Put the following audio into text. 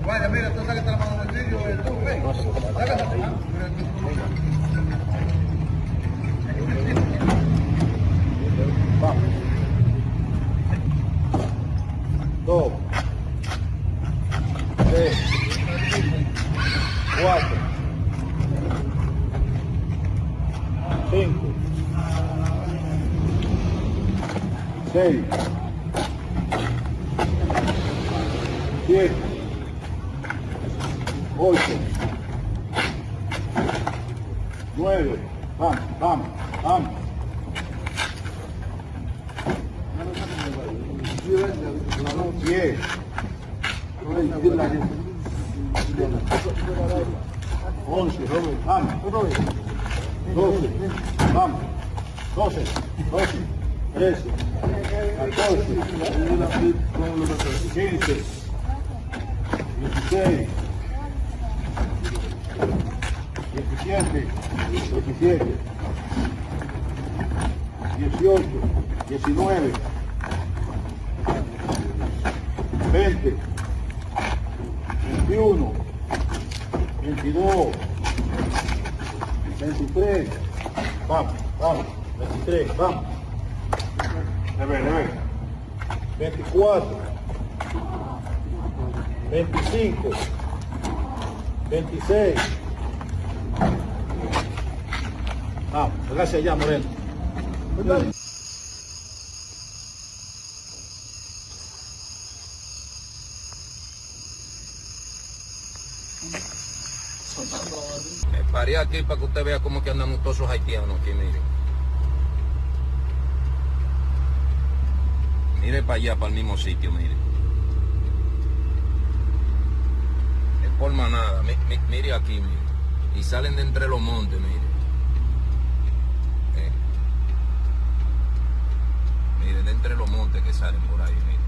Vaya, mira, tú sabes que está la mano del vídeo, tú, ven. Vamos. 2, 3, 4, 5, 6, 7, 8, 9, vamos, vamos, vamos. 10, 11, vamos, 12, vamos, 12, 13, 14, 15, 16, 17, 18, 19, 20, 21, 22, 23, vamos, vamos, 23, vamos, 24, 25, 26, vamos, gracias allá, Moreno. Me paré aquí para que usted vea cómo que andan todos esos haitianos aquí, mire. Mire para allá, para el mismo sitio, mire. Es por manada, mire aquí, mire. Y salen de entre los montes, mire. Miren, de entre los montes que salen por ahí, mire.